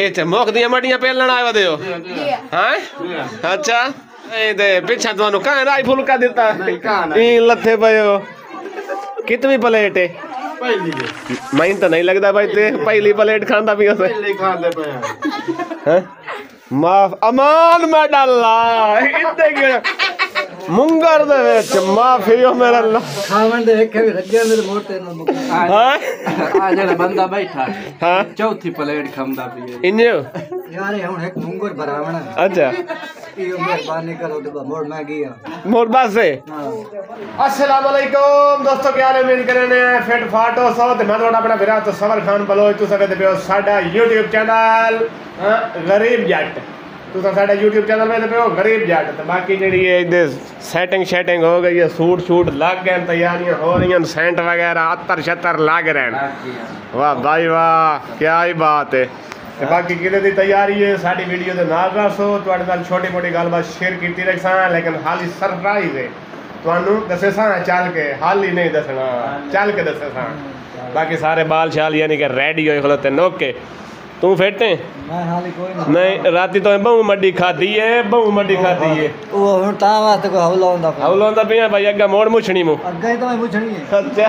ਇਹ ਮੁੱਖ ਦੀਆਂ ਮੱਡੀਆਂ ਪੇਲਣ ਆਏ ਵਦੇ ਹੋ ਹਾਂ ਅੱਛਾ ਇਹ ਤੇ ਪਿੱਛਾ ਤੁਹਾਨੂੰ ਕਾਂ ਰਾਈ ਫੁਲਕਾ ਦਿੱਤਾ ਇਹ ਲੱਥੇ ਪਏ ਹੋ कितनी प्लेट है पहली मैं तो नहीं लगता भाई ते पहली प्लेट खांदा भी उसे पहली खांदे पे माफ अमान में डाला इतने क्यों मुंगर दे विच माफी हो मेरा अल्लाह खावन दे वेखे भी रज्जे मेरे मोटे न हां आ जेड़ा बंदा बैठा हां चौथी प्लेट खांदा भी इन्ने यार हुन एक मुंगर भरावना अच्छा मेहरबानी करो तो मोड़ मैं गया मोड़ बस से अस्सलाम वालेकुम दोस्तों क्या हाल है उम्मीद करने फिट फाट हो सो ते मैं थोड़ा अपना विरा तो सवर खान बलोच तू सकते पे साडा YouTube चैनल गरीब जट तू साडा YouTube चैनल में पे हो गरीब जट ते बाकी जेडी इधे सेटिंग हो गई है सूट लग गए तैयारियां हो रही हैं सेंट वगैरह अत्तर छत्तर लग रहे हैं वाह भाई वाह क्या ही बात है ते बाकी किले दी तैयारी है साडी वीडियो दे नाल रसो तुहाडे नाल छोटी मोटी गलबात शेयर कीती रखसां लेकिन हाली सरप्राइज है तुहानू दसेसां चल के हाली नहीं दसना चल के दसेसां बाकी सारे बाल शाल यानी कि रेडी होए खलोते नोके तू फिट है मैं हाली कोई नहीं राती तो बहु मड्डी खादी है ओ हुन ता वास्ते को हौला होंदा पिया भाई अग्गा मोड़ मुछणी मु अग्गा ही तो मुछणी है अच्छा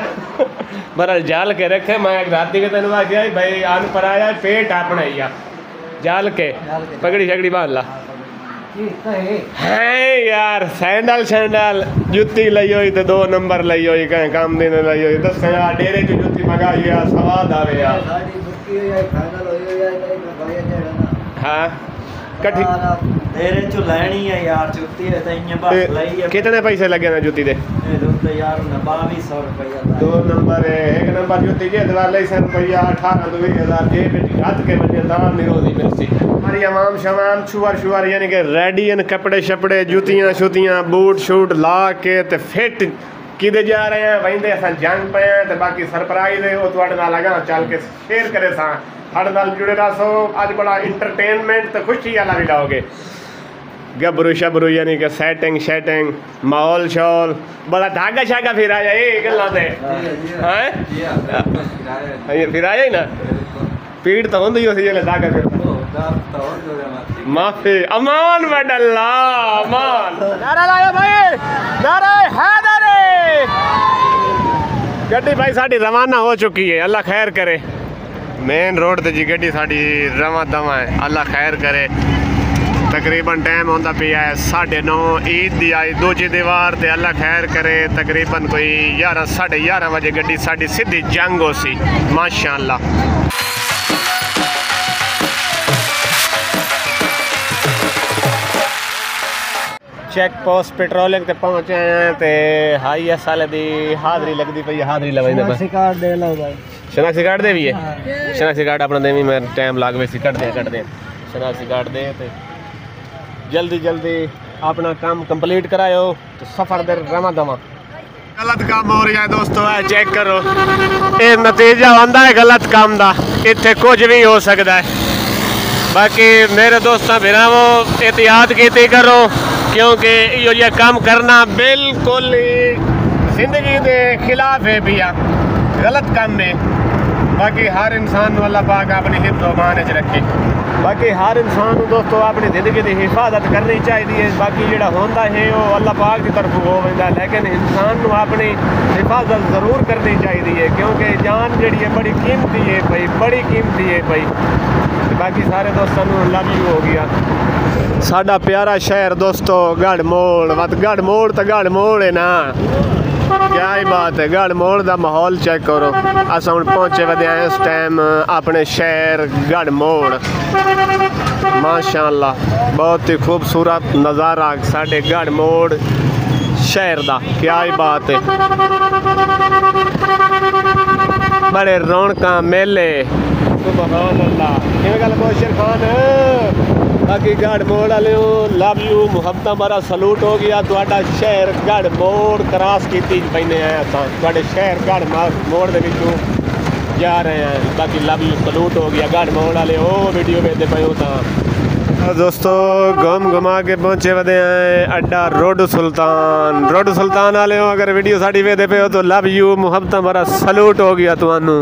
बरल जाल के रखे मैं राती के तन आ गया भाई आन पर आया पेट अपना ही जाल के पगड़ी छगड़ी बांध ला है यार सैंडल जुत्ती लई होई ते 2 नंबर लई होई कहीं काम दिन लई होई दस यार डेरे की जुत्ती मंगाई यार स्वाद आवे यार हाँ कठी डेरे चो लेनी है यार जुत्ती है तइया बस लई है कितने पैसे लगे ना जुत्ती दे यार 2200 रुपया 2 नंबर है 1 नंबर जुत्ती जे दवा लई सन रुपया 18 तो 20000 जे बेटी हाथ के बने दाम निरोधी मिलसी हमारी आवाम शवाम शुवर यानी कि रेडी इन कपड़े शपड़े जुतियां बूट शूट ला के ते फिट किदे जा रहे हैं वहिंदे असां जंग पे हैं ते बाकी सरप्राइज है वो तुहाडे नाल लगा चल के शेयर करे सा साडे नाल जुड़े रहो आज बड़ा इंटरटेनमेंट ते खुशी वाला भी लाओगे गबरू शबरू यानी कि सेटिंग माहौल शौल बड़ा धागा शागा फिर आया ये गल्ला ते हैं फिर आया ही ना पीड़ तो होंदी उसी जगह धागा फिर माफी अमान बडल्ला अमान नारा लाया भाई नारा हैदरी गड्डी भाई साडी रवाना हो चुकी है अल्लाह खैर करे मेन रोड ते जी गड्डी साडी रवा दवा है अल्लाह खैर करे तकरीबन टाइम होंदा पिया है 9:30 ईद दी आई दूजी दीवार ते अल्लाह खैर करे तकरीबन कोई 11 11:30 बजे गड्डी साडी सीधी जंग हो सी माशाअल्लाह चेक पोस्ट पेट्रोलिंग ते पहुंचे हैं ते हाई एस वाले दी हाजरी लगदी पई हाजरी लवाई दे बस कार्ड दे लो भाई शनाख्ती कार्ड दे भी है शनाख्ती कार्ड अपना देवी मैं टाइम लाग वैसी कट दे शनाख्ती कार्ड दे ते जल्दी अपना काम कंप्लीट करायो तो सफर दे रवा दवा गलत काम हो रहा है दोस्तों है चेक करो ये नतीजा आंदा है गलत काम दा इत्थे कुछ भी हो सकता है बाकी मेरे दोस्तों भिरावो एहतियात कीती करो क्योंकि ये काम करना बिल्कुल जिंदगी के खिलाफ है भैया गलत काम में बाकी हर इंसान अल्लाह पाक अपनी हिफ्ज़ अमान च रखे बाकी हर इंसान दोस्तों अपनी जिंदगी की हिफाजत करनी चाहिए बाकी जो होंदा है वो अल्लाह पाक की तरफ हो वंदा लेकिन इंसान को अपनी हिफाजत ज़रूर करनी चाहिए क्योंकि जान जी है बड़ी कीमती है भाई बड़ी कीमती है भाई बाकी सारे दोस्तों लव यू हो गया साडा प्यारा शहर दोस्तों गढ़ मोड़ है ना क्या ही बात है गढ़ मोड़ का माहौल चेक करो अस हम पहुंचे वधे आए इस टाइम अपने शहर गढ़ मोड़ माशाअल्लाह बहुत ही खूबसूरत नज़ारा साढ़े गढ़ मोड़ शहर का क्या ही बात है बड़े रौनक मेले सुभान अल्लाह किवें गल कोशर खान बाकी गढ़ मोड़ वाले लव यू मुहब्बत हमारा सलूट हो गया तुहाडा शहर गढ़ मोड़ क्रॉस की पैने आए असां तुहाडे शहर गढ़ मोड़ दे विचों जा रहे हैं बाकी लव यू सलूट हो गया गढ़ मोड़ वाले ओ वीडियो वेखदे पे हो तां दोस्तों घूम घुमा के पहुंचे वदे हैं अड्डा रोड सुल्तान वाले हो। अगर वीडियो साड़ी वेदे पे हो तो लव यू मुहब्बत भरा सलूट हो गया तुहानू।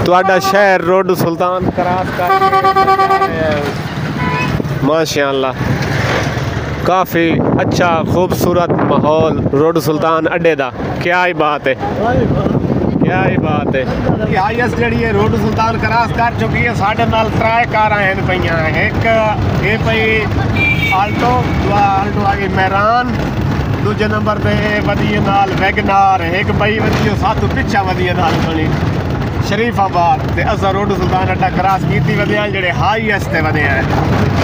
तुहाडा शहर रोड सुल्तान क्रॉस कर माशाअल्लाह काफ़ी अच्छा खूबसूरत माहौल रोड सुल्तान अड्डे दा। क्या ही बात है, क्या ही बात है। हाईएस्ट जी है रोड सुल्तान क्रॉस कर चुकी है। साढ़े नाल 3 कारां हैं पईयां। एक ये पई आल्टो आ गई मैरान, दूजे नंबर पे वधिए नाल वैगनार, एक पई वधियो सातों पिछा वधिए नाल बनी शरीफाबाद। ते असा रोड सुल्तान अड्डा क्रॉस की वधिया जेडे हाईएस्ट ते वधे हैं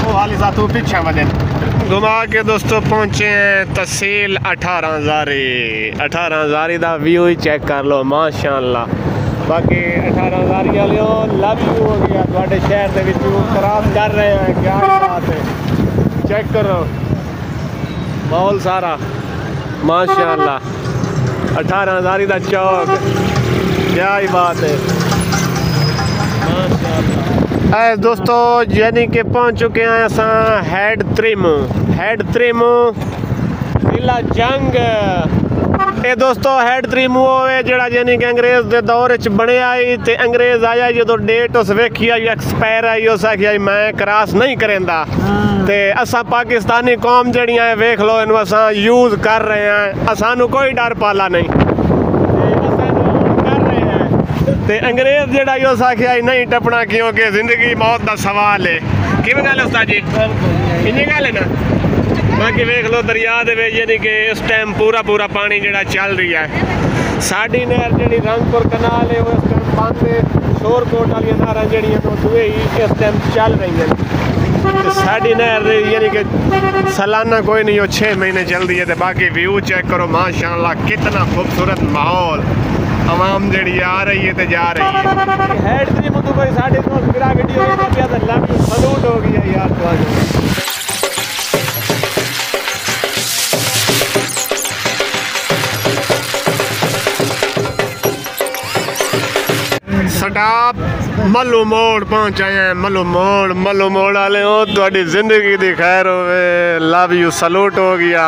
वो हाली सातों पिछा वधे। घुमा के दोस्तों पहुंचे हैं तहसील 18 हज़ारी का व्यू ही चेक कर लो माशाअल्लाह। बाकी 18 हज़ारी वाले लव यू हो गया थोड़े शहर के क्रॉस कर रहे हैं। क्या बात है, चेक करो माहौल सारा माशाअल्लाह। 18 हज़ारी का चौक, क्या ही बात है माशाअल्लाह। दोस्तों यानी कि पहुंच चुके हैं असा हेड त्रिम जिला जंग। ये दोस्तों हेड त्रिम वो है जड़ा यानी कि अंग्रेज़ के दौर च बनया आई। ते अंग्रेज़ आया जो डेट उस वेखी आई एक्सपायर आई, उस आखिया मैं क्रॉस नहीं करेंदा। ते असा पाकिस्तानी कौम जड़ियां है वेख लो इनू असा यूज़ कर रहे हैं। सानू कोई डर पाला नहीं ते अंग्रेज़ जड़ा उस आखिया नहीं टपना क्योंकि जिंदगी मौत का सवाल है। किवें गल उस्ताद जी, इन्नी गल है ना। बाकी वेख लो दरिया दे विच यानी कि इस टाइम पूरा पानी जड़ा चल रही है। साडी नहर जड़ी रंगपुर कनाल है वो इस टाइम बंद है। शोरकोट वाली नहरां जड़ियां तो दुए ही इस टाइम चल रही हैं। साडी नहर यानी कि सालाना कोई नहीं, 6 महीने चल रही है। तो बाकी व्यू चेक करो माशाअल्लाह कितना खूबसूरत माहौल, आवाम जड़ी आ रही है तो जा रही है। हेड त्रिम तो भाई साढ़े तो गिरा वीडियो लव यू सलूट हो गया यार। तो स्टॉप मल्लू मोड़ पहुँच आए हैं। मल्लू मोड़ वाले हो थोड़ी जिंदगी दी खैर होवे, लव यू सलूट हो गया।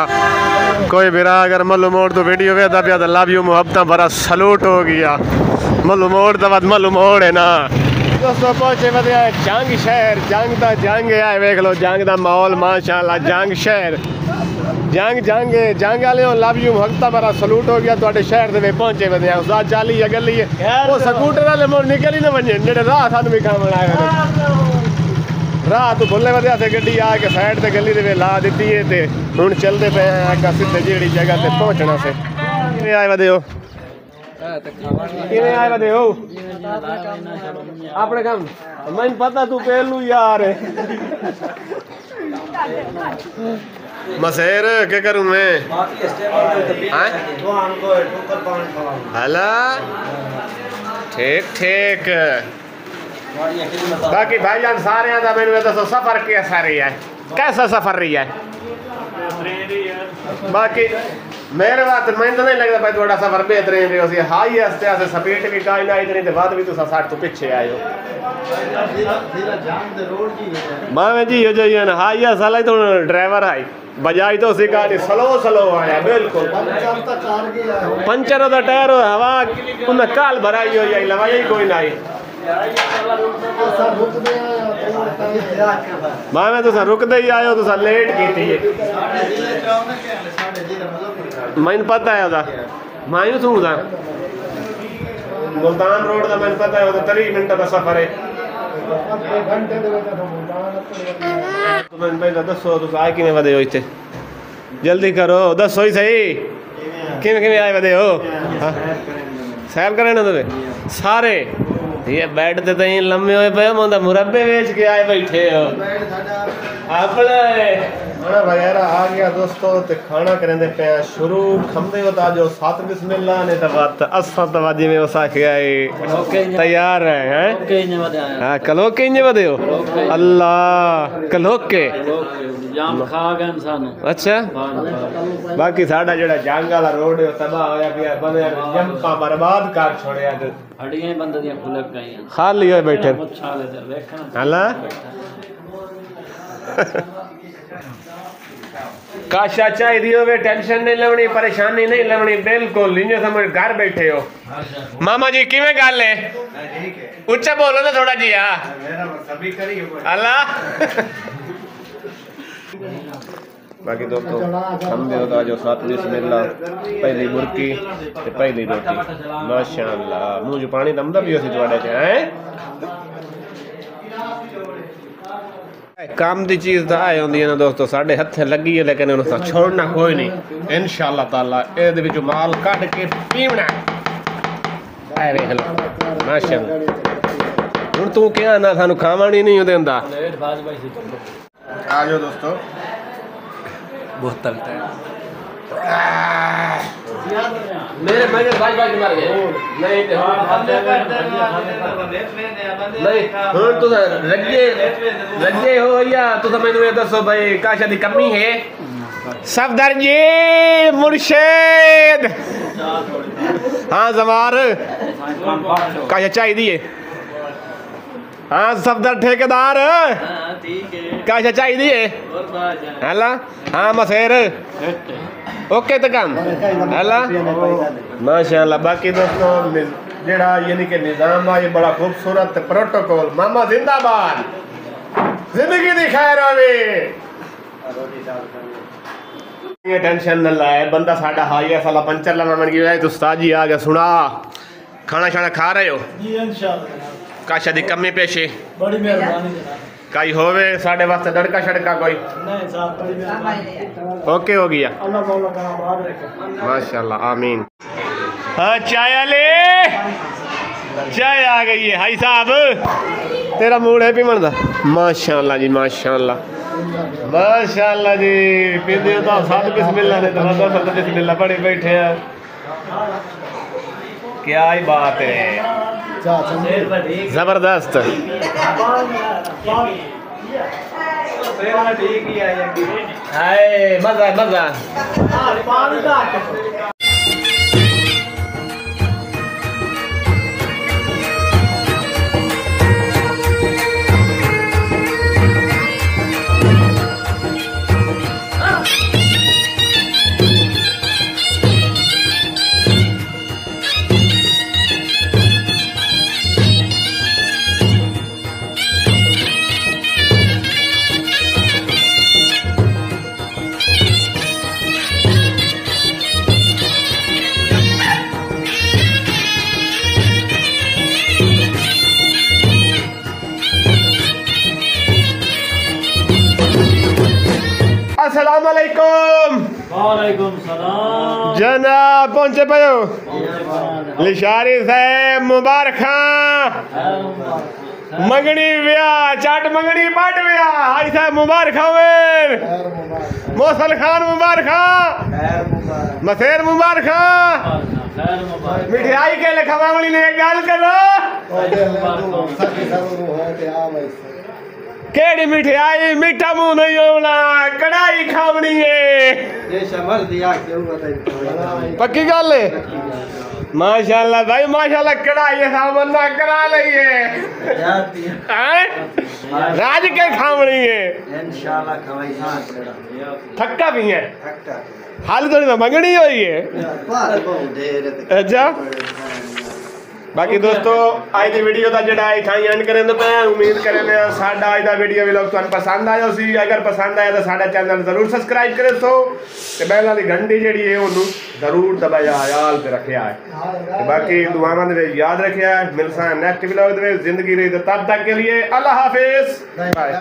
कोई भी रहा अगर मल्लू मोड़ तो वीडियो वेदा पिया तो लव यू मुहब्बत भरा सलूट हो गया। मल्लू मोड़ तो बाद मल्लू मोड़ है ना। दोस्तों पहुंचे वधिया जंग शहर, जंग है वेख लो जंग का माहौल माशाअल्लाह। जंग शहर जंग वाले लव यू मुहब्बत भरा सलूट हो गया। थोड़े शहर के पहुंचे वधिया उस चाली या गली है वो स्कूटर वाले मोड़ निकल ही ना बने जेडे राह सानू भी काम बनाए राह तो भुले वधिया से गड्डी आके साइड से गली दे ला दी है। ते हुण चलते पे हैं आगे सीधे जेड़ी जगह ते पहुंचना से। किवें आए वधे हो, किवें आए वधे हो अपने काम मैं पता तू पहलू यार मसेर क्या करूं मैं हला ठीक। बाकी भाईजान सारे का मैंने दसो सफर कैसा रही है, कैसा सफर रही है। बाकी मेरे बात मैं तो नहीं लगता भाई थोड़ा सफर बेहतरीन रही हो। हाई आस्ते स्पीड भी काई ना इतनी बाद भी तुम 60 तो पीछे आए हो। मैं जी हो जाइए ना हाई साल तो ड्राइवर आई बजाई तो सी गाड़ी स्लो आया बिल्कुल। पंचर का टायर हवा उन्हें काल भराई हो जाए लवाई कोई ना आई। मैं तुसा रुकते ही आयो तुसा लेट की मैंने पता है मैं तू मुल्तान रोड का मैंने पता है 30 मिनट का सफर है। तो मैंने पहले दसो तुस आए किवें वधे हो इत्थे जल्दी करो दसो ही सही किवें आए वधे हो। सैर करे ना तुम सारे ये बेड ते तई लम्बे होए पे मोंदा मुरब्बे बेच के आए बैठे हो अपने खाना वगैरह आ गया दोस्तों। ते खाना करेंदे पे शुरू खंदे हो ता जो सात बिस्मिल्लाह ने तबात असा तवाजी में वसा के आए तैयार है हां कलोके इंजे वदे हो अल्लाह कलोके जाम खा गए इंसान। अच्छा बाकी साडा जेड़ा जंग वाला रोड है तबाह होया पिया बंदे जंपा बर्बाद कर छोड़या हड्डियां बंदे दी खुले गई खाली होए बैठे हला काशा चाहिए होवे टेंशन नहीं लवनी परेशानी नहीं लवनी बिल्कुल इंज समझ घर बैठे हो। मामा जी किवें गल है उच्चा बोलो ना थोड़ा जी। अल्लाह बाकी दोस्तों हम भी होता जो साथ बिस्मिल्लाह पहली बुरकी ते पहली रोटी माशाअल्लाह मुंह जो पानी दमदा भी उसी ਤੁਹਾਡੇ ਚ है काम दी चीज दा आए होंदी है ना दोस्तों साडे हथे लगी है लेकिन उन्हें छोड़ना कोई नहीं इंशाअल्लाह ताला ए दे विच माल काट के पीवना ए देख लो माशाअल्लाह हुन तू क्या ना सानू खावणी नहीं देंदा आ जाओ दोस्तों बोतल मेरे भाई मर गए नहीं हुन तू रजे हो या तू मैनू ये दसो भाई काशा दी कमी है सफदर जी मुर्शिद हाँ जमार काशा चाहिए हाँ सफदर ठेकेदार काशा चाहिए हला हाँ मसेर ओके तो काम हला माशाअल्लाह। बाकी दोस्तों जेड़ा यानी कि निजाम है ये बड़ा खूबसूरत प्रोटोकॉल मामा जिंदाबाद जिंदगी दी खैर होवे ये टेंशन न लाए बंदा साडा हाई है साला पंचर लगा मन गया तो उस्ताद जी आ गया सुना खाना शाना खा रहे हो जी इंशाअल्लाह काशा दी कमी पेशी बड़ी मेहरबानी जनाब कई होवे साडे वास्ते दड़का छड़का कोई नहीं साहब बड़ी मेहरबानी ओके हो गया अल्लाह मौला का आभार रखे माशाल्लाह आमीन। हाँ चाय ले चाय आ गई है भाई साहब तेरा मूड है पीमन दा माशाल्लाह जी माशाल्लाह माशाल्लाह जी पींदे हो तो साथ बिस्मिल्लाह ने तो साथ बिस्मिल्लाह पड़े बैठे हैं क्या ही बात है जबरदस्त हाय मजा मजा अस्सलामुअलैकुम वालेकुम सलाम जनाब पहुंचे पयो लिशारी साहब मुबारक मंगनी व्याह चट मंगनी पट व्याह आई साहब मुबारक मौसल खान मुबारक मसेर मुबारक मिठाई के लिखवावली ने गल करो केड़ी मिठाई मीठा मुंह नहीं होना कढ़ाई खावनी है पक्की गल है माशाल्लाह भाई माशाल्लाह कढ़ाई सामना करा लइए राज के खावनी है इंशाल्लाह थक्का भी है हाल थोड़ी मंगनी हुई है अच्छा बाकी दोस्तों आज की वीडियो का जोड़ा इतना एंड करें तो मैं उम्मीद करें साडा आज का वीडियो व्लॉग तुहानू पसंद आया सी अगर पसंद आया तो साडा चैनल जरूर सबसक्राइब करें तो बैल वाली घंटी जी है उन्होंने जरूर दबाया याद रखा है बाकी दुआवां दे याद रखा है मिलसा नेक्स्ट व्लॉग जिंदगी रही तो तब तक के लिए अल्लाह हाफिज बाय।